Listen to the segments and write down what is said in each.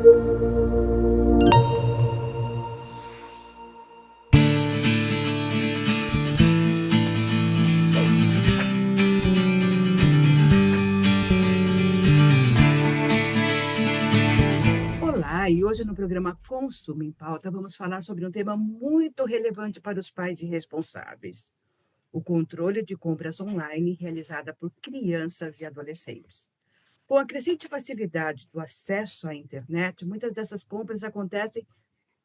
Olá, e hoje no programa Consumo em Pauta vamos falar sobre um tema muito relevante para os pais e responsáveis: o controle de compras online realizada por crianças e adolescentes. Com a crescente facilidade do acesso à internet, muitas dessas compras acontecem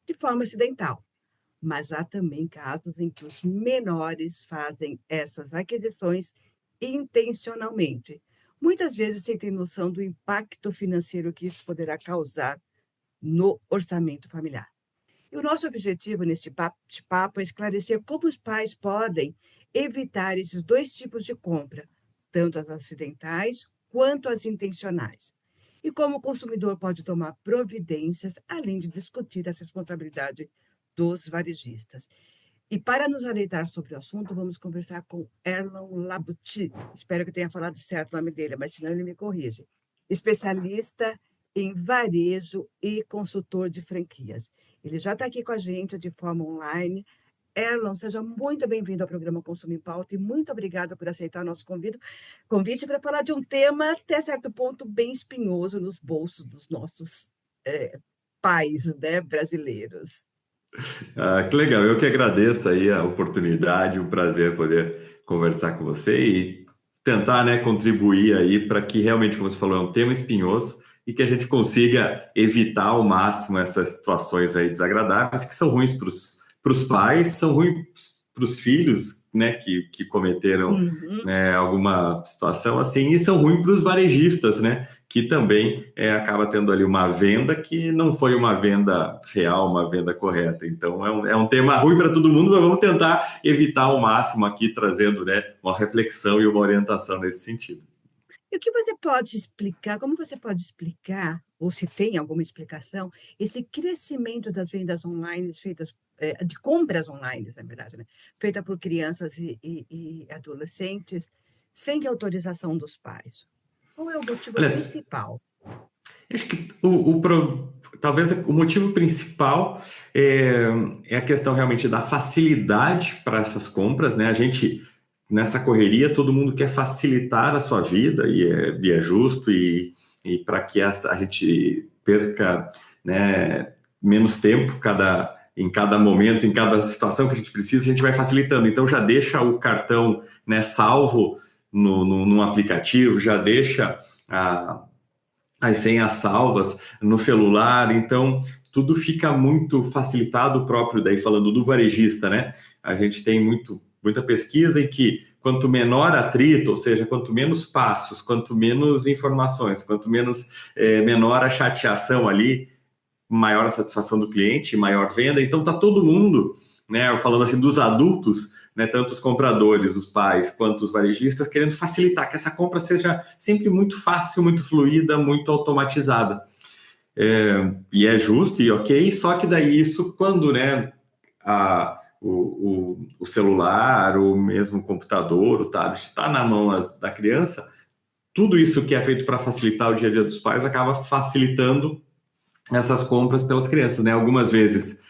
de forma acidental, mas há também casos em que os menores fazem essas aquisições intencionalmente, muitas vezes sem ter noção do impacto financeiro que isso poderá causar no orçamento familiar. E o nosso objetivo neste bate-papo é esclarecer como os pais podem evitar esses dois tipos de compra, tanto as acidentais quanto as intencionais. E como o consumidor pode tomar providências, além de discutir a responsabilidade dos varejistas. E para nos aleitar sobre o assunto, vamos conversar com Erlon Labuti. Espero que tenha falado certo o nome dele, mas senão ele me corrige. Especialista em varejo e consultor de franquias. Ele já está aqui com a gente de forma online. Erlon, seja muito bem-vindo ao programa Consumo em Pauta e muito obrigada por aceitar o nosso convite para falar de um tema, até certo ponto, bem espinhoso nos bolsos dos nossos pais, né, brasileiros. Que legal, eu que agradeço aí a oportunidade, um prazer poder conversar com você e tentar, né, contribuir aí para que realmente, como você falou, é um tema espinhoso e que a gente consiga evitar ao máximo essas situações aí desagradáveis que são ruins para os pais, são ruins para os filhos, né, que cometeram, Uhum. né, alguma situação assim, e são ruins para os varejistas, né, que também acaba tendo ali uma venda que não foi uma venda real, uma venda correta. Então, é um tema ruim para todo mundo, mas vamos tentar evitar ao máximo aqui, trazendo, né, uma reflexão e uma orientação nesse sentido. E o que você pode explicar, como você pode explicar, ou se tem alguma explicação, esse crescimento das vendas online feitas, de compras online, na verdade, né? Feita por crianças e adolescentes, sem autorização dos pais? Qual é o motivo Olha, principal? acho que talvez o motivo principal é a questão realmente da facilidade para essas compras, né? A gente, nessa correria, todo mundo quer facilitar a sua vida e é justo, e para que a gente perca, né, menos tempo em cada momento, em cada situação que a gente precisa, a gente vai facilitando. Então já deixa o cartão, né, salvo no aplicativo, já deixa as senhas salvas no celular, então tudo fica muito facilitado. Próprio, daí falando do varejista, né? A gente tem muita pesquisa em que quanto menor atrito, ou seja, quanto menos passos, quanto menos informações, quanto menor a chateação ali, maior a satisfação do cliente, maior venda. Então tá todo mundo, né, falando assim dos adultos, né, tanto os compradores, os pais, quanto os varejistas, querendo facilitar que essa compra seja sempre muito fácil, muito fluida, muito automatizada. E é justo e ok, só que daí isso quando, né, o celular, ou mesmo o computador, o tablet está na mão da criança, tudo isso que é feito para facilitar o dia a dia dos pais acaba facilitando essas compras pelas crianças, né? Algumas vezes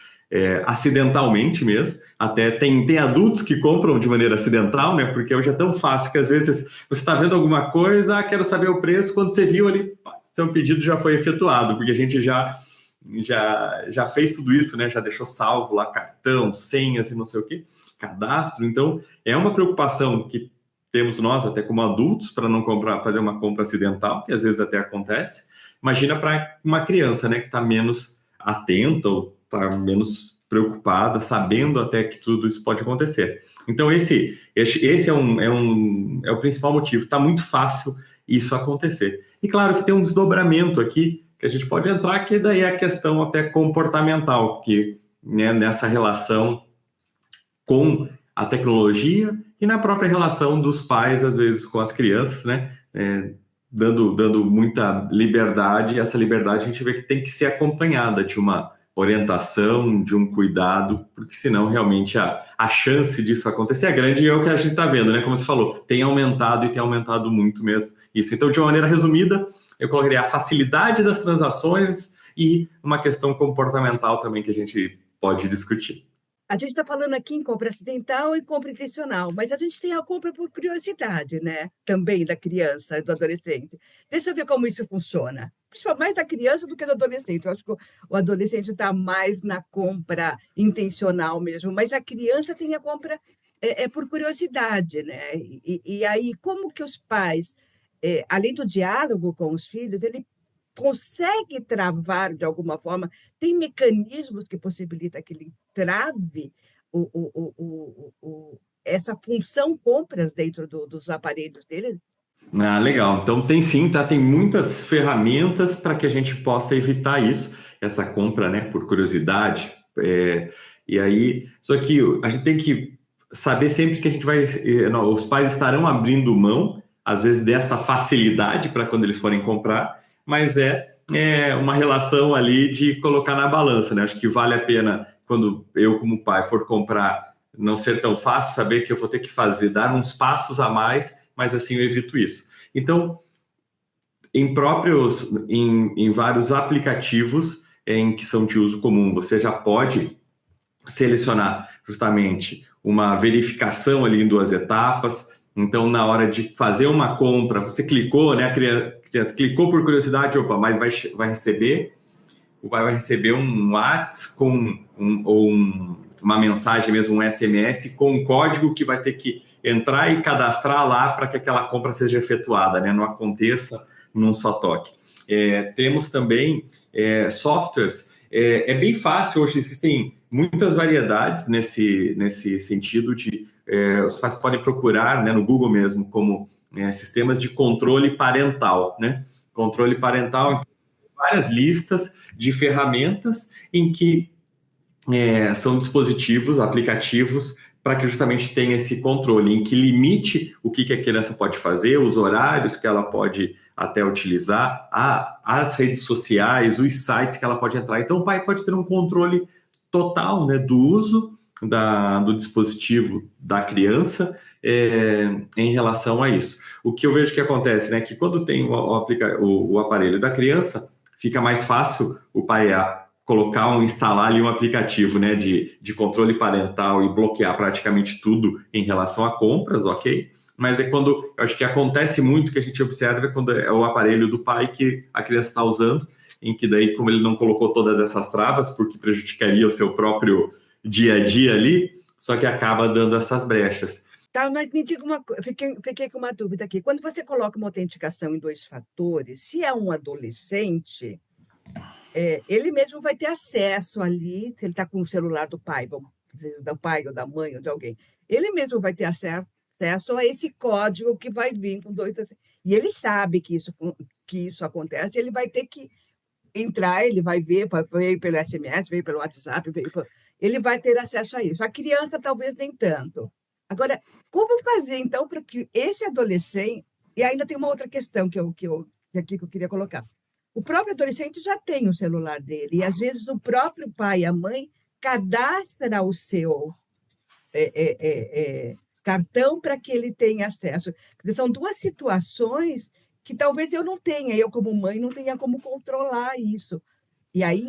acidentalmente mesmo, até tem adultos que compram de maneira acidental, né? Porque hoje é tão fácil que às vezes você está vendo alguma coisa, quero saber o preço, quando você viu ali, seu pedido já foi efetuado, porque a gente já fez tudo isso, né? Já deixou salvo lá cartão, senhas e não sei o que, cadastro. Então é uma preocupação que temos nós até como adultos para não fazer uma compra acidental, que às vezes até acontece. Imagina para uma criança, né, que está menos atenta ou está menos preocupada, sabendo até que tudo isso pode acontecer. Então esse é o principal motivo. Está muito fácil isso acontecer. E claro que tem um desdobramento aqui que a gente pode entrar, que daí é a questão até comportamental, que, né, nessa relação com a tecnologia e na própria relação dos pais, às vezes, com as crianças, né? Dando muita liberdade, e essa liberdade a gente vê que tem que ser acompanhada de uma orientação, de um cuidado, porque senão realmente a chance disso acontecer é grande, e é o que a gente está vendo, né? Como você falou, tem aumentado e tem aumentado muito mesmo isso. Então, de uma maneira resumida, eu colocaria a facilidade das transações e uma questão comportamental também que a gente pode discutir. A gente está falando aqui em compra acidental e compra intencional, mas a gente tem a compra por curiosidade, né? Também da criança e do adolescente. Deixa eu ver como isso funciona. Principalmente mais da criança do que do adolescente. Eu acho que o adolescente está mais na compra intencional mesmo, mas a criança tem a compra por curiosidade, né? E aí, como que os pais, além do diálogo com os filhos, ele consegue travar de alguma forma, tem mecanismos que possibilitam que ele trave essa função compras dentro dos aparelhos dele? Ah, legal. Então tem sim, tá? Tem muitas ferramentas para que a gente possa evitar isso, essa compra, né, por curiosidade. E aí, só que a gente tem que saber sempre que a gente vai, não, os pais estarão abrindo mão, às vezes, dessa facilidade para quando eles forem comprar, mas é uma relação ali de colocar na balança, né? Acho que vale a pena, quando eu, como pai, for comprar, não ser tão fácil, saber que eu vou ter que dar uns passos a mais, mas assim eu evito isso. Então, em vários aplicativos em que são de uso comum, você já pode selecionar justamente uma verificação ali em 2 etapas. Então, na hora de fazer uma compra, você clicou, né? A criança clicou por curiosidade, opa, mas vai receber, o pai vai receber um WhatsApp uma mensagem mesmo, um SMS com um código que vai ter que entrar e cadastrar lá para que aquela compra seja efetuada, né? Não aconteça num só toque. Temos também softwares. É bem fácil, hoje existem muitas variedades nesse sentido de os pais podem procurar, né, no Google mesmo como sistemas de controle parental, né? Controle parental, então, várias listas de ferramentas em que são dispositivos, aplicativos, para que justamente tenha esse controle, em que limite o que a criança pode fazer, os horários que ela pode até utilizar, as redes sociais, os sites que ela pode entrar. Então, o pai pode ter um controle total, né, do uso do dispositivo da criança em relação a isso. O que eu vejo que acontece, né, que quando tem o aparelho da criança, fica mais fácil o pai instalar ali um aplicativo, né, de controle parental e bloquear praticamente tudo em relação a compras, ok? Mas eu acho que acontece muito que a gente observa quando é o aparelho do pai que a criança está usando, em que daí, como ele não colocou todas essas travas, porque prejudicaria o seu próprio dia a dia ali, só que acaba dando essas brechas. Tá, mas me diga uma coisa, fiquei com uma dúvida aqui. Quando você coloca uma autenticação em 2 fatores, se é um adolescente, ele mesmo vai ter acesso ali, se ele está com o celular do pai, vamos dizer, do pai ou da mãe ou de alguém, ele mesmo vai ter acesso a esse código que vai vir com dois. E ele sabe que isso acontece, ele vai ter que entrar, ele vai ver pelo SMS, veio pelo WhatsApp, ele vai ter acesso a isso. A criança talvez nem tanto. Agora, como fazer, então, para que esse adolescente... E ainda tem uma outra questão que eu queria colocar. O próprio adolescente já tem o celular dele, e às vezes o próprio pai e a mãe cadastra o seu cartão para que ele tenha acesso. Quer dizer, são 2 situações que talvez eu não tenha, eu como mãe não tenha como controlar isso. E aí,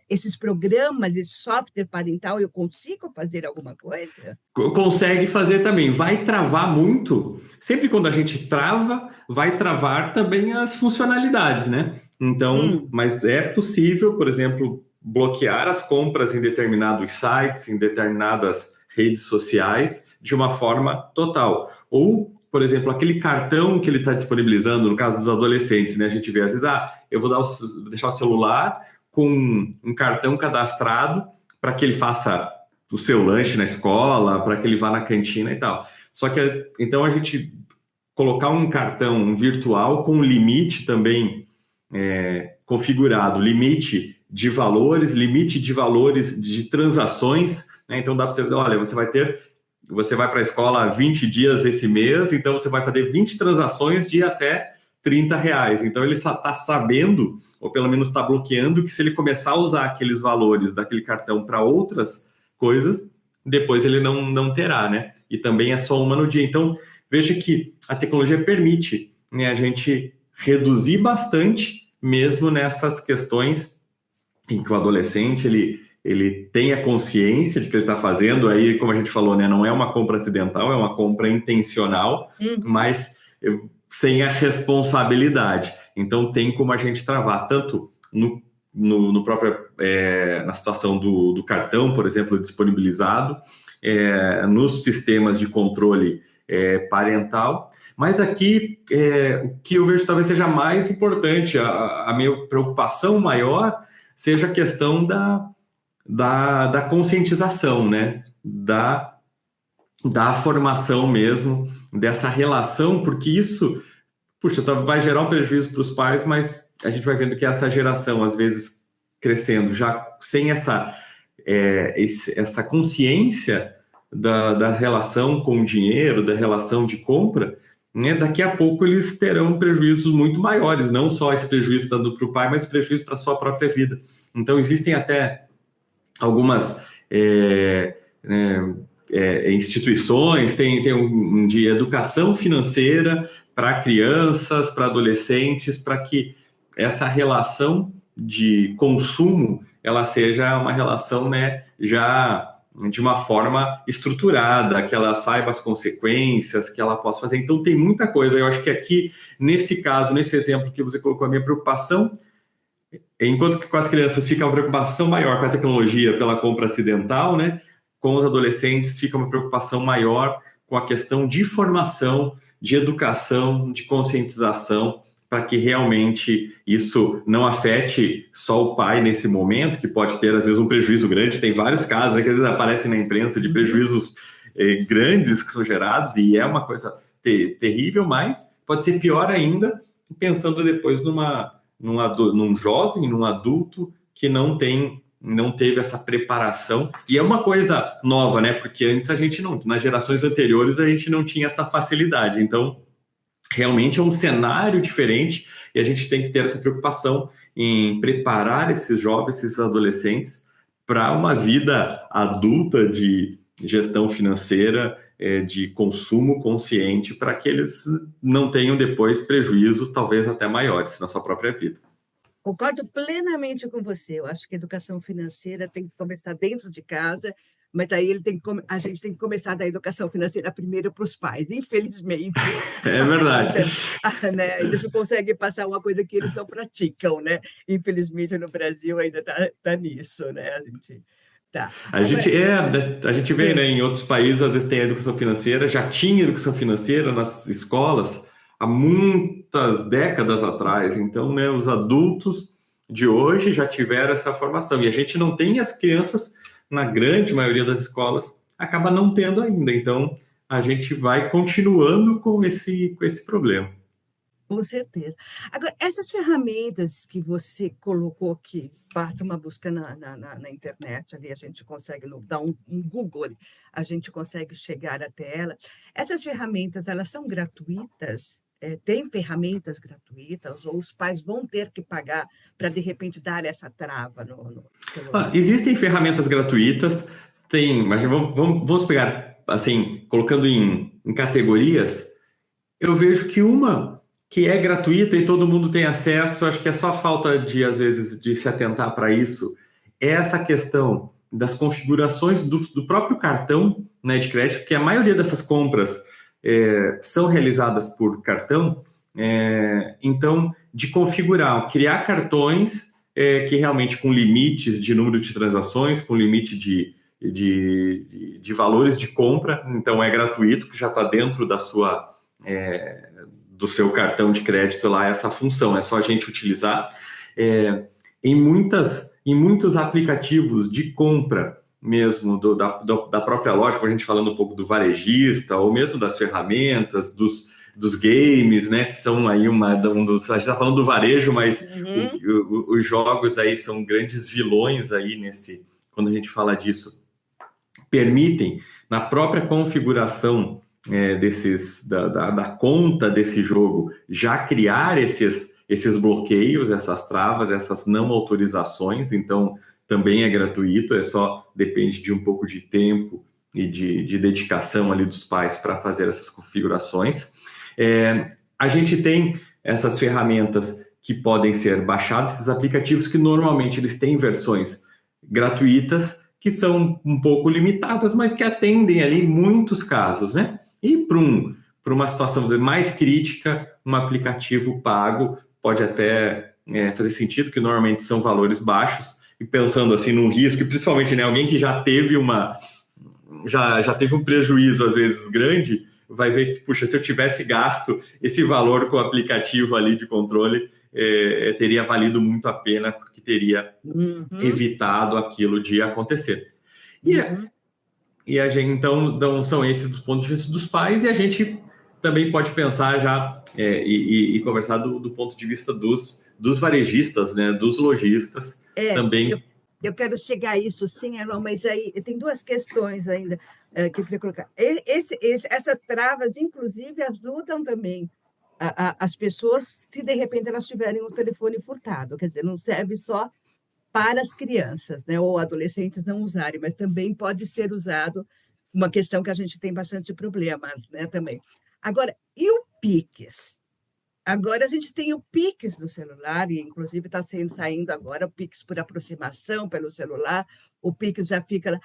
esses programas, esse software parental, eu consigo fazer alguma coisa? Consegue fazer também. Vai travar muito. Sempre quando a gente trava, vai travar também as funcionalidades, né? Então, mas é possível, por exemplo, bloquear as compras em determinados sites, em determinadas redes sociais, de uma forma total. Ou, por exemplo, aquele cartão que ele está disponibilizando, no caso dos adolescentes, né? A gente vê às vezes, eu vou deixar o celular com um cartão cadastrado para que ele faça o seu lanche na escola, para que ele vá na cantina e tal. Só que, então, a gente colocar um cartão virtual com limite também configurado, limite de valores de transações, né? Então, dá para você dizer, olha, você vai para a escola 20 dias esse mês, então você vai fazer 20 transações de até R$ 30. Então, ele está sabendo, ou pelo menos está bloqueando, que se ele começar a usar aqueles valores daquele cartão para outras coisas, depois ele não terá, né? E também é só uma no dia. Então, veja que a tecnologia permite, né, a gente reduzir bastante mesmo nessas questões em que o adolescente ele tem a consciência de que ele está fazendo, aí, como a gente falou, né, não é uma compra acidental, é uma compra intencional, mas sem a responsabilidade. Então, tem como a gente travar, tanto no próprio, na situação do cartão, por exemplo, disponibilizado, nos sistemas de controle parental, mas aqui o que eu vejo talvez seja mais importante, a minha preocupação maior seja a questão da conscientização, né? Da formação mesmo, dessa relação, porque isso, puxa, vai gerar um prejuízo para os pais, mas a gente vai vendo que essa geração, às vezes, crescendo já sem essa consciência da relação com o dinheiro, da relação de compra, né, daqui a pouco eles terão prejuízos muito maiores, não só esse prejuízo dando para o pai, mas prejuízo para a sua própria vida. Então, existem até algumas instituições, tem um de educação financeira para crianças, para adolescentes, para que essa relação de consumo ela seja uma relação, né, já de uma forma estruturada, que ela saiba as consequências, que ela possa fazer. Então, tem muita coisa. Eu acho que aqui, nesse caso, nesse exemplo que você colocou, a minha preocupação, enquanto que com as crianças fica uma preocupação maior com a tecnologia pela compra acidental, né? Com os adolescentes fica uma preocupação maior com a questão de formação, de educação, de conscientização, para que realmente isso não afete só o pai nesse momento, que pode ter, às vezes, um prejuízo grande. Tem vários casos que às vezes aparecem na imprensa de prejuízos grandes que são gerados, e é uma coisa terrível, mas pode ser pior ainda, pensando depois num jovem, num adulto que não teve essa preparação. E é uma coisa nova, né? Porque antes nas gerações anteriores, a gente não tinha essa facilidade. Então, realmente é um cenário diferente e a gente tem que ter essa preocupação em preparar esses jovens, esses adolescentes para uma vida adulta de gestão financeira, de consumo consciente, para que eles não tenham depois prejuízos, talvez até maiores, na sua própria vida. Concordo plenamente com você. Eu acho que a educação financeira tem que começar dentro de casa, mas aí a gente tem que começar da educação financeira primeiro para os pais, infelizmente. É verdade. Né? Eles não conseguem passar uma coisa que eles não praticam, né? Infelizmente, no Brasil ainda tá nisso, né? A gente tá. A gente vê, né, em outros países, às vezes tem a educação financeira, já tinha educação financeira nas escolas há muitas décadas atrás. Então, né, os adultos de hoje já tiveram essa formação. E a gente não tem, as crianças, na grande maioria das escolas, acaba não tendo ainda. Então, a gente vai continuando com esse problema. Com certeza. Agora, essas ferramentas que você colocou aqui, basta uma busca na internet, ali a gente consegue dar um Google, a gente consegue chegar até ela. Essas ferramentas, elas são gratuitas? Tem ferramentas gratuitas? Ou os pais vão ter que pagar para, de repente, dar essa trava no celular? Existem ferramentas gratuitas, mas vamos pegar, assim, colocando em categorias, eu vejo que uma que é gratuita e todo mundo tem acesso, acho que é só falta de, às vezes, de se atentar para isso, é essa questão das configurações do próprio cartão, né, de crédito, que a maioria dessas compras são realizadas por cartão, então, de configurar, criar cartões que realmente com limites de número de transações, com limite de valores de compra, então é gratuito, que já está dentro do seu cartão de crédito lá essa função, é só a gente utilizar. Em muitos aplicativos de compra mesmo da própria loja, como a gente falando um pouco do varejista, ou mesmo das ferramentas, dos games, né, que são aí a gente está falando do varejo, mas os jogos aí são grandes vilões aí quando a gente fala disso, permitem na própria configuração da conta desse jogo já criar esses bloqueios, essas travas, essas não autorizações. Então também é gratuito, depende de um pouco de tempo e de dedicação ali dos pais para fazer essas configurações. A gente tem essas ferramentas que podem ser baixados, esses aplicativos que normalmente eles têm versões gratuitas, que são um pouco limitadas, mas que atendem ali muitos casos, né? E para uma situação, vamos dizer, mais crítica, um aplicativo pago pode até fazer sentido, que normalmente são valores baixos, e pensando assim num risco, e principalmente, né, alguém que já teve já teve um prejuízo às vezes grande, vai ver que, puxa, se eu tivesse gasto esse valor com o aplicativo ali de controle, teria valido muito a pena, porque teria Uhum, evitado aquilo de acontecer. E, uhum. e a gente, então, são esses dos pontos de vista dos pais, e a gente também pode pensar já e conversar do ponto de vista dos varejistas, né, dos lojistas É, também. eu quero chegar a isso sim, Elon, mas aí tem duas questões ainda que eu queria colocar. Essas travas, inclusive, ajudam também as pessoas, se de repente elas tiverem o telefone furtado, quer dizer, não serve só para as crianças, né, ou adolescentes não usarem, mas também pode ser usado, uma questão que a gente tem bastante problema, né, também. Agora, e o Pix? Agora a gente tem o Pix no celular, e inclusive está saindo agora o Pix por aproximação pelo celular, o Pix já fica lá.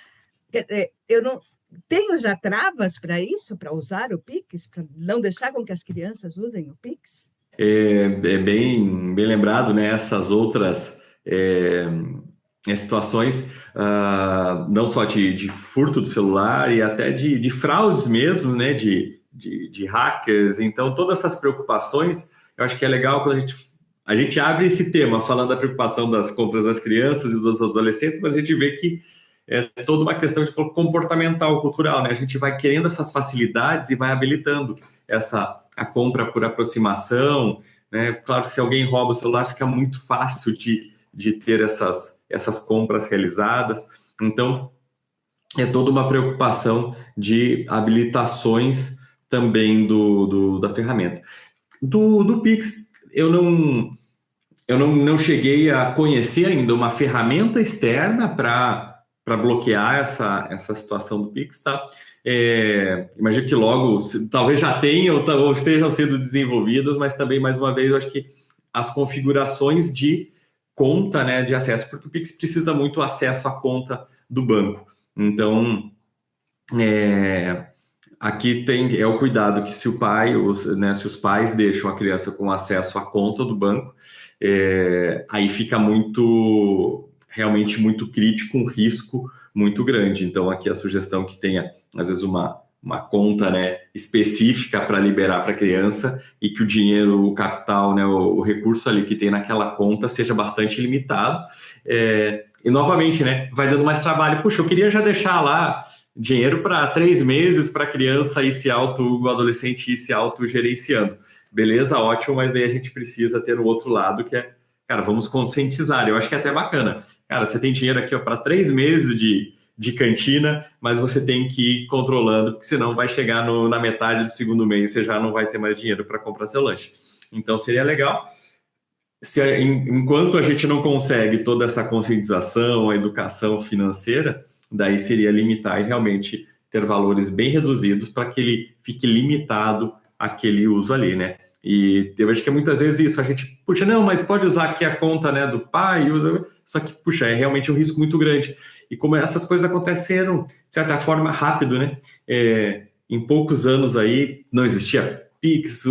Eu não tenho já travas para isso, para usar o Pix, para não deixar com que as crianças usem o Pix? É bem lembrado, né? Essas outras situações, não só de furto do celular e até de fraudes mesmo, né? De hackers. Então, todas essas preocupações, eu acho que é legal quando a gente abre esse tema falando da preocupação das compras das crianças e dos adolescentes, mas a gente vê que é toda uma questão de comportamental, cultural, né? A gente vai querendo essas facilidades e vai habilitando a compra por aproximação, né? Claro, se alguém rouba o celular, fica muito fácil de ter essas compras realizadas. Então, é toda uma preocupação de habilitações também da ferramenta. Do Pix, eu não cheguei a conhecer ainda uma ferramenta externa para bloquear essa situação do Pix, tá? Imagino que logo, talvez já tenham ou estejam sendo desenvolvidas, mas também, mais uma vez, eu acho que as configurações de conta, né, de acesso, porque o Pix precisa muito acesso à conta do banco. Então, é, aqui é o cuidado que se o pai, né, se os pais deixam a criança com acesso à conta do banco, aí fica realmente muito crítico, um risco muito grande. Então, aqui a sugestão que tenha, às vezes, uma conta, né, específica para liberar para a criança e que o dinheiro, o capital, né, o recurso ali que tem naquela conta seja bastante limitado. E, novamente, né, vai dando mais trabalho. Puxa, eu queria já deixar lá dinheiro para 3 meses para a criança o adolescente ir se autogerenciando. Beleza, ótimo, mas daí a gente precisa ter o outro lado que é, cara, vamos conscientizar. Eu acho que é até bacana. Cara, você tem dinheiro aqui para 3 meses de cantina, mas você tem que ir controlando, porque senão vai chegar na metade do segundo mês e você já não vai ter mais dinheiro para comprar seu lanche. Então seria legal. Enquanto a gente não consegue toda essa conscientização, a educação financeira, daí seria limitar e realmente ter valores bem reduzidos para que ele fique limitado àquele uso ali, né? E eu acho que muitas vezes isso, a gente, puxa, não, mas pode usar aqui a conta, né, do pai, só que, puxa, é realmente um risco muito grande. E como essas coisas aconteceram, de certa forma, rápido, né? Em poucos anos aí, não existia Pix,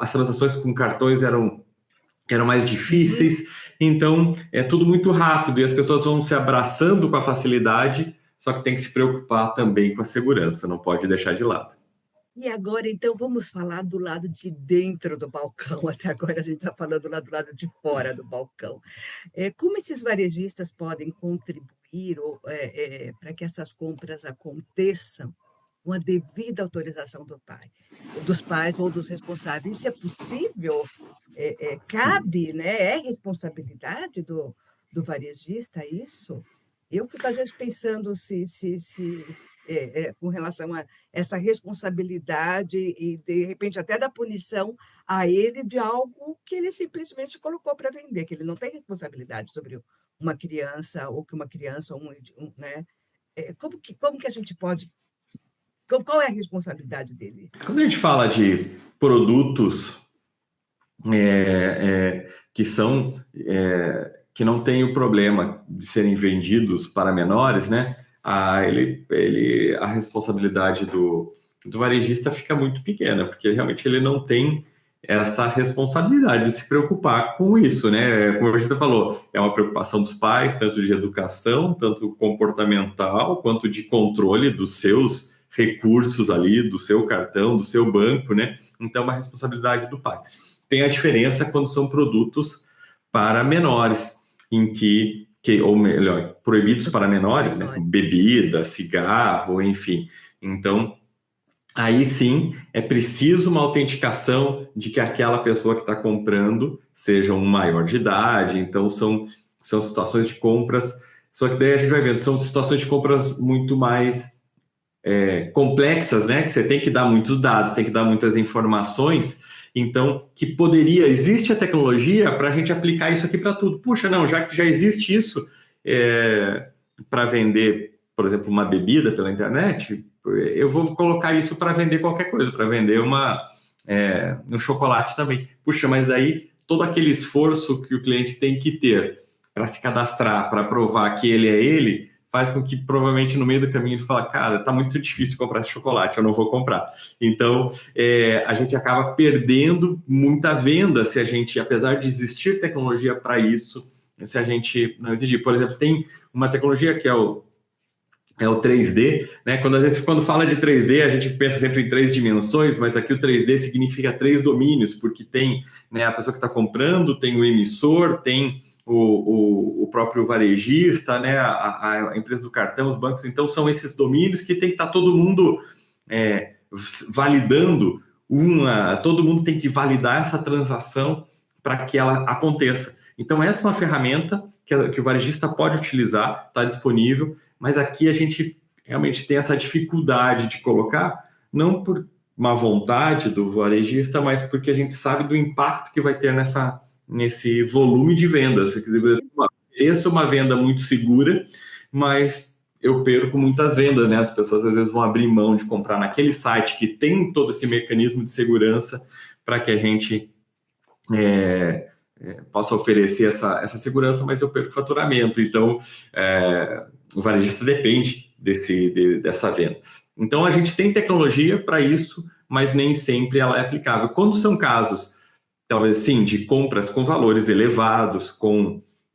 as transações com cartões eram mais Uhum. difíceis, então é tudo muito rápido e as pessoas vão se abraçando com a facilidade, só que tem que se preocupar também com a segurança, não pode deixar de lado. E agora, então, vamos falar do lado de dentro do balcão. Até agora a gente está falando lá do lado de fora do balcão. Como esses varejistas podem contribuir para que essas compras aconteçam com a devida autorização do pai, dos pais ou dos responsáveis? Isso é possível? Cabe, né? É responsabilidade do varejista isso? Eu fico, às vezes, pensando com relação a essa responsabilidade e, de repente, até da punição a ele de algo que ele simplesmente colocou para vender, que ele não tem responsabilidade sobre uma criança, ou que uma criança, né? Como que a gente pode. Qual é a responsabilidade dele? Quando a gente fala de produtos que são que não têm o problema de serem vendidos para menores, né? A responsabilidade do varejista fica muito pequena, porque realmente ele não tem essa responsabilidade de se preocupar com isso, né? Como a gente falou, é uma preocupação dos pais, tanto de educação, tanto comportamental, quanto de controle dos seus recursos ali, do seu cartão, do seu banco, né? Então, é uma responsabilidade do pai. Tem a diferença quando são produtos para menores, em ou melhor, proibidos para menores, né? Menores. Bebida, cigarro, enfim. Então, aí sim é preciso uma autenticação de que aquela pessoa que está comprando seja um maior de idade. Então, são situações de compras. Só que daí a gente vai vendo, são situações de compras muito mais complexas, né? Que você tem que dar muitos dados, tem que dar muitas informações. Então, que poderia, existe a tecnologia para a gente aplicar isso aqui para tudo. Puxa, não, já que já existe isso para vender, por exemplo, uma bebida pela internet, eu vou colocar isso para vender qualquer coisa, para vender um chocolate também. Puxa, mas daí todo aquele esforço que o cliente tem que ter para se cadastrar, para provar que ele é ele, faz com que provavelmente no meio do caminho ele fala, cara, tá muito difícil comprar esse chocolate, eu não vou comprar. Então, a gente acaba perdendo muita venda se a gente, apesar de existir tecnologia para isso, se a gente não exigir. Por exemplo, tem uma tecnologia que é o 3D, né? Às vezes, quando fala de 3D, a gente pensa sempre em três dimensões, mas aqui o 3D significa três domínios, porque tem, né, a pessoa que está comprando, tem o emissor, tem o próprio varejista, né, a empresa do cartão, os bancos. Então, são esses domínios que tem que estar todo mundo validando todo mundo tem que validar essa transação para que ela aconteça. Então, essa é uma ferramenta que o varejista pode utilizar, está disponível, mas aqui a gente realmente tem essa dificuldade de colocar, não por má vontade do varejista, mas porque a gente sabe do impacto que vai ter nesse volume de vendas. Quer dizer, essa é uma venda muito segura, mas eu perco muitas vendas, né? As pessoas às vezes vão abrir mão de comprar naquele site que tem todo esse mecanismo de segurança para que a gente possa oferecer essa segurança, mas eu perco faturamento. Então, o varejista depende dessa venda. Então, a gente tem tecnologia para isso, mas nem sempre ela é aplicável. Quando são casos, talvez sim, de compras com valores elevados,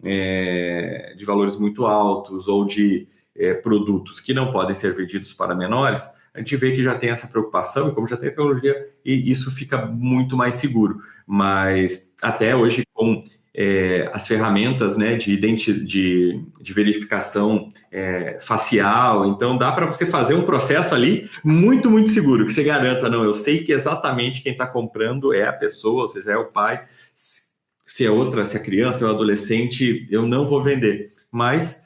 de valores muito altos, ou de produtos que não podem ser vendidos para menores, a gente vê que já tem essa preocupação, e como já tem tecnologia, e isso fica muito mais seguro. Mas até hoje, com as ferramentas, né, de verificação facial, então dá para você fazer um processo ali muito, muito seguro, que você garanta, não, eu sei que exatamente quem está comprando é a pessoa, ou seja, é o pai, se é outra, se é criança, se é o adolescente, eu não vou vender. Mas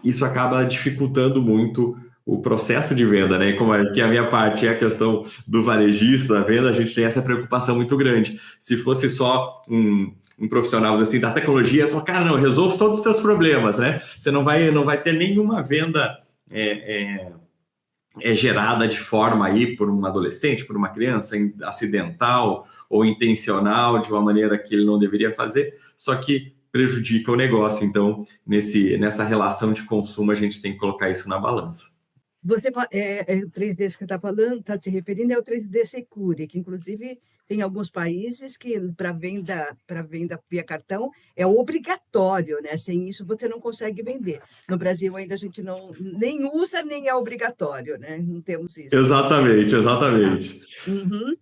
isso acaba dificultando muito o processo de venda, né? Como que a minha parte é a questão do varejista, da venda, a gente tem essa preocupação muito grande. Se fosse só um profissional assim da tecnologia, fala, cara, não, eu resolvo todos os seus problemas, né? Você não vai ter nenhuma venda gerada de forma aí por um adolescente, por uma criança, acidental ou intencional, de uma maneira que ele não deveria fazer, só que prejudica o negócio. Então, nessa relação de consumo, a gente tem que colocar isso na balança. O 3D que você está falando, está se referindo é o 3D Secure, que inclusive tem alguns países que para venda via cartão é obrigatório, né? Sem isso você não consegue vender. No Brasil ainda a gente não nem usa nem é obrigatório, né? Não temos isso. Exatamente, Tá. exatamente. Uhum.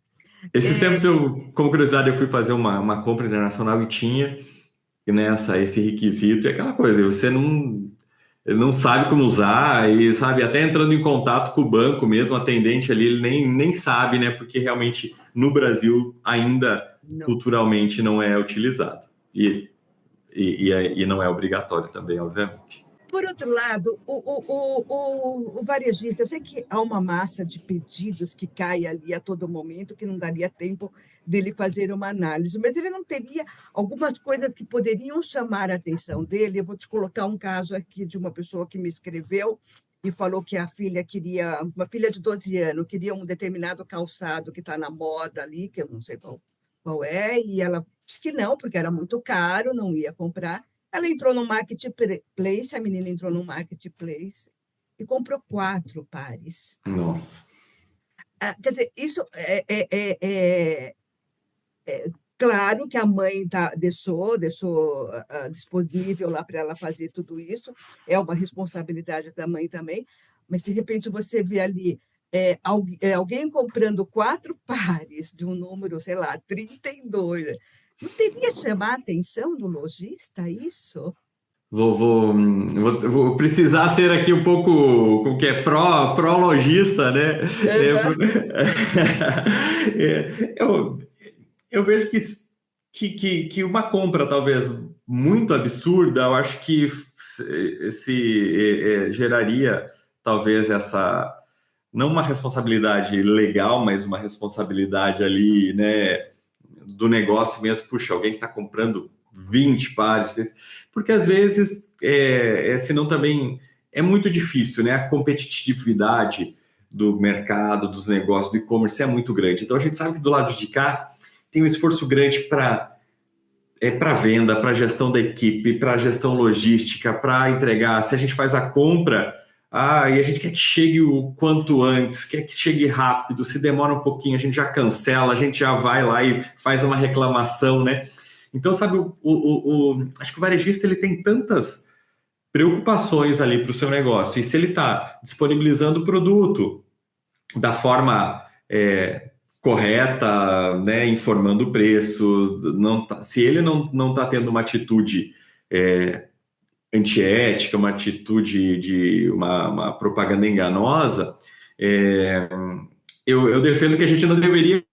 Esses É, tempos, como curiosidade, eu fui fazer uma compra internacional e tinha esse requisito e aquela coisa, você não ele não sabe como usar e sabe, até entrando em contato com o banco mesmo, o atendente ali, ele nem sabe, né? Porque realmente no Brasil ainda não. culturalmente não é utilizado. E não é obrigatório também, obviamente. Por outro lado, o varejista, eu sei que há uma massa de pedidos que cai ali a todo momento, que não daria tempo dele fazer uma análise, mas ele não teria algumas coisas que poderiam chamar a atenção dele. Eu vou te colocar um caso aqui de uma pessoa que me escreveu e falou que a filha queria, uma filha de 12 anos, queria um determinado calçado que está na moda ali, que eu não sei qual é, e ela disse que não, porque era muito caro, não ia comprar. Ela entrou no marketplace, a menina entrou no marketplace e comprou 4 pares. Nossa. Quer dizer, isso claro que a mãe deixou disponível lá para ela fazer tudo isso, é uma responsabilidade da mãe também, mas de repente você vê ali alguém comprando 4 pares de um número, sei lá, 32. Não teria chamar a atenção do lojista isso? Vou precisar ser aqui um pouco, como que é, pró-lojista, né? Aham. Eu vejo que uma compra talvez muito absurda, eu acho que geraria talvez essa, não uma responsabilidade legal, mas uma responsabilidade ali, né, do negócio mesmo. Puxa, alguém que está comprando 20 pares, porque às vezes, senão também é muito difícil, né? A competitividade do mercado, dos negócios, do e-commerce é muito grande. Então a gente sabe que do lado de cá tem um esforço grande para venda, para gestão da equipe, para gestão logística, para entregar. Se a gente faz a compra, e a gente quer que chegue o quanto antes, quer que chegue rápido, se demora um pouquinho, a gente já cancela, a gente já vai lá e faz uma reclamação, né? Então, sabe, acho que o varejista ele tem tantas preocupações ali para o seu negócio, e se ele está disponibilizando o produto da forma correta, né, informando o preço, se ele não está tendo uma atitude antiética, uma atitude de uma propaganda enganosa, eu defendo que a gente não deveria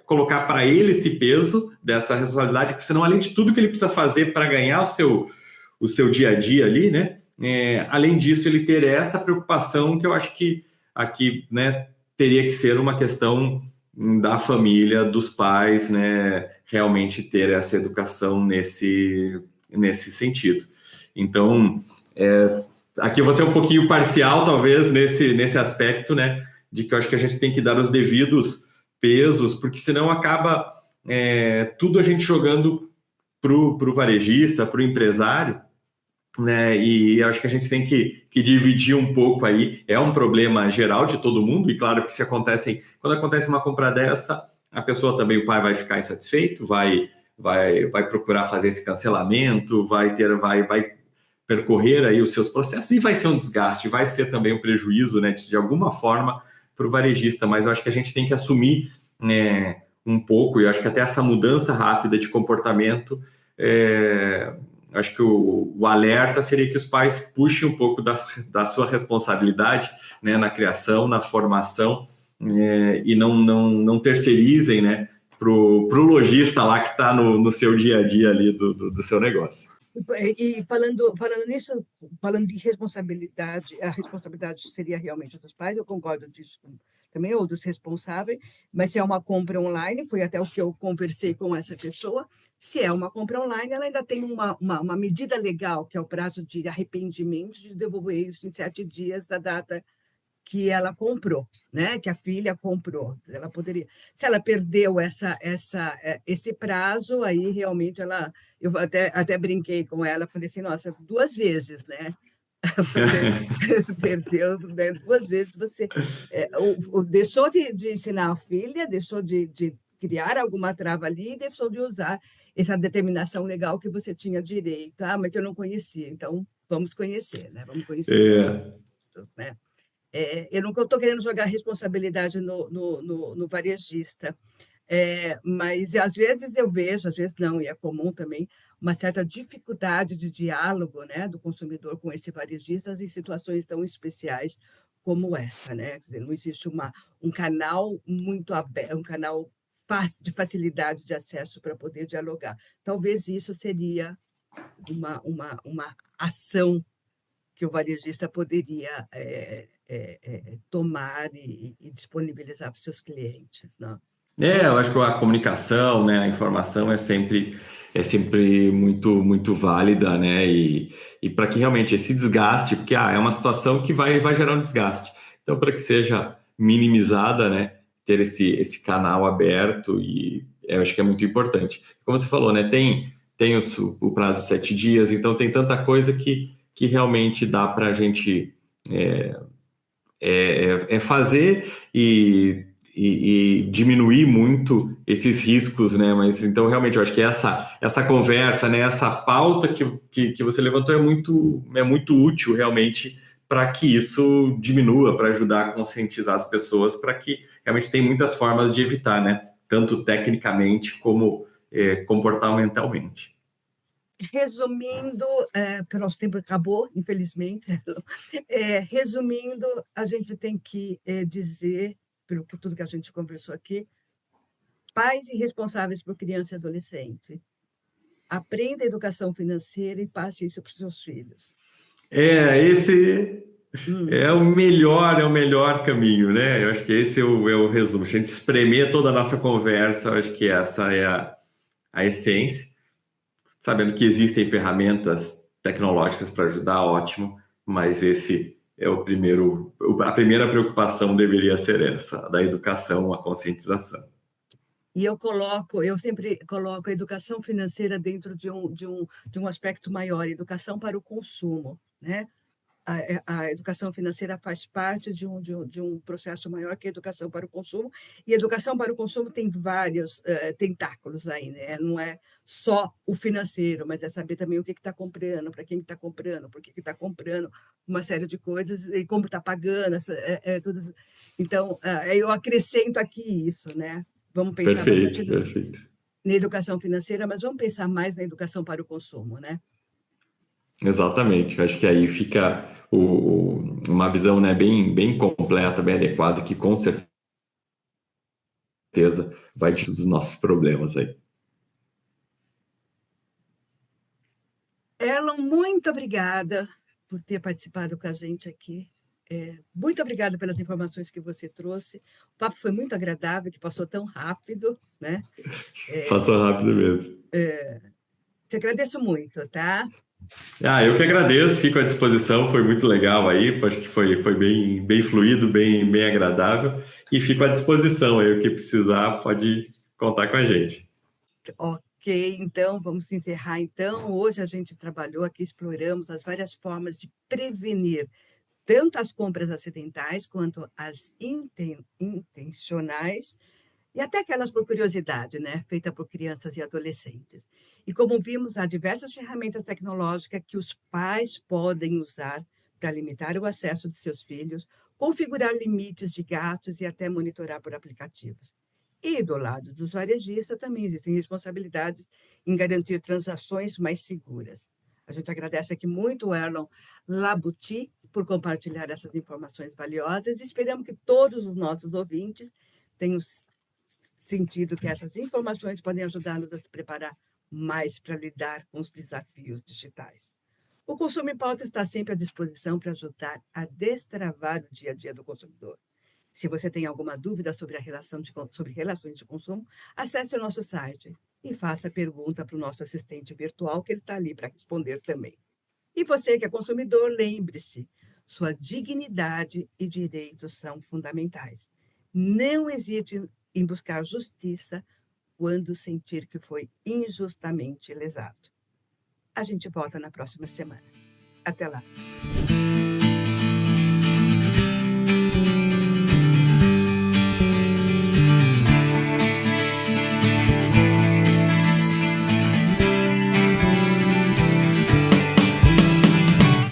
colocar para ele esse peso dessa responsabilidade, porque senão, além de tudo que ele precisa fazer para ganhar o seu dia a dia ali, né? Além disso, ele ter essa preocupação que eu acho que aqui, né, teria que ser uma questão da família, dos pais, né, realmente ter essa educação nesse sentido. Então, aqui eu vou ser um pouquinho parcial, talvez, nesse aspecto, né, de que eu acho que a gente tem que dar os devidos pesos, porque senão acaba tudo a gente jogando para o varejista, para o empresário, né? E acho que a gente tem que dividir um pouco aí. É um problema geral de todo mundo, e claro que quando acontece uma compra dessa, a pessoa também, o pai vai ficar insatisfeito, vai procurar fazer esse cancelamento, vai percorrer aí os seus processos, e vai ser um desgaste, vai ser também um prejuízo, né, de alguma forma para o varejista, mas eu acho que a gente tem que assumir, né, um pouco, e eu acho que até essa mudança rápida de comportamento, acho que o alerta seria que os pais puxem um pouco da sua responsabilidade, né, na criação, na formação, e não terceirizem, né, para o lojista lá que está no seu dia a dia ali do seu negócio. E falando nisso, falando de responsabilidade, a responsabilidade seria realmente dos pais, eu concordo disso também, ou dos responsáveis, mas se é uma compra online, foi até o que eu conversei com essa pessoa, se é uma compra online, ela ainda tem uma medida legal, que é o prazo de arrependimento, de devolver isso em 7 dias da data que ela comprou, né? Que a filha comprou. Ela poderia, se ela perdeu esse prazo, aí realmente eu até brinquei com ela, falei assim, nossa, 2 vezes, né? Você perdeu, né? 2 vezes você deixou de ensinar a filha, deixou de criar alguma trava ali e deixou de usar essa determinação legal que você tinha direito. Mas eu não conhecia, então vamos conhecer, né? Vamos conhecer o É, produto, né? Eu não estou querendo jogar responsabilidade no varejista, mas às vezes eu vejo, às vezes não, e é comum também, uma certa dificuldade de diálogo, né, do consumidor com esse varejista em situações tão especiais como essa, né? Quer dizer, não existe um canal muito aberto, um canal fácil, de facilidade de acesso para poder dialogar. Talvez isso seria uma ação que o varejista poderia tomar e disponibilizar para os seus clientes, né? eu acho que a comunicação, né, a informação é sempre muito válida, né, e para que realmente esse desgaste, porque é uma situação que vai gerar um desgaste. Então, para que seja minimizada, né, ter esse canal aberto, e eu acho que é muito importante. Como você falou, né? Tem o prazo de 7 dias, então tem tanta coisa que realmente dá para a gente fazer e diminuir muito esses riscos, né? Mas então realmente eu acho que essa conversa, né? Essa pauta que você levantou é muito útil realmente para que isso diminua, para ajudar a conscientizar as pessoas, para que realmente tem muitas formas de evitar, né? Tanto tecnicamente como comportamentalmente. Resumindo, porque o nosso tempo acabou, infelizmente, resumindo, a gente tem que dizer, pelo que tudo que a gente conversou aqui, pais irresponsáveis por criança e adolescente, aprenda a educação financeira e passe isso para os seus filhos. Esse Hum. é o melhor caminho, né? Eu acho que esse é o resumo. Se a gente espremer toda a nossa conversa, eu acho que essa é a essência. Sabendo que existem ferramentas tecnológicas para ajudar, ótimo, mas esse é a primeira preocupação deveria ser essa, da educação, a conscientização. E eu sempre coloco a educação financeira dentro de um aspecto maior, educação para o consumo, né? A educação financeira faz parte de um processo maior que a educação para o consumo, e a educação para o consumo tem vários tentáculos aí, né? Não é só o financeiro, mas é saber também o que está comprando, para quem está comprando, por que está comprando, uma série de coisas, e como está pagando, tudo. Então, eu acrescento aqui isso, né? Vamos pensar bastante Perfeito, perfeito. na educação financeira, mas vamos pensar mais na educação para o consumo, né? Exatamente. Eu acho que aí fica uma visão, né, bem completa, bem adequada, que com certeza vai tirar os nossos problemas aí. Erlon, muito obrigada por ter participado com a gente aqui. Muito obrigada pelas informações que você trouxe. O papo foi muito agradável, que passou tão rápido, né? Faça rápido mesmo. Te agradeço muito, tá? Eu que agradeço, fico à disposição, foi muito legal aí, acho que foi bem fluido, bem agradável, e fico à disposição aí, o que precisar pode contar com a gente. Ok, então vamos encerrar. Então, hoje a gente trabalhou aqui, exploramos as várias formas de prevenir tanto as compras acidentais quanto as intencionais, e até aquelas por curiosidade, né, feita por crianças e adolescentes. E como vimos, há diversas ferramentas tecnológicas que os pais podem usar para limitar o acesso de seus filhos, configurar limites de gastos e até monitorar por aplicativos. E do lado dos varejistas também existem responsabilidades em garantir transações mais seguras. A gente agradece aqui muito o Erlon Labuti por compartilhar essas informações valiosas e esperamos que todos os nossos ouvintes tenham sentido que essas informações podem ajudá-los a se preparar mais para lidar com os desafios digitais. O Consumo em Pauta está sempre à disposição para ajudar a destravar o dia a dia do consumidor. Se você tem alguma dúvida sobre sobre relações de consumo, acesse o nosso site e faça a pergunta para o nosso assistente virtual, que ele está ali para responder também. E você que é consumidor, lembre-se, sua dignidade e direitos são fundamentais. Não hesite em buscar justiça quando sentir que foi injustamente lesado. A gente volta na próxima semana. Até lá.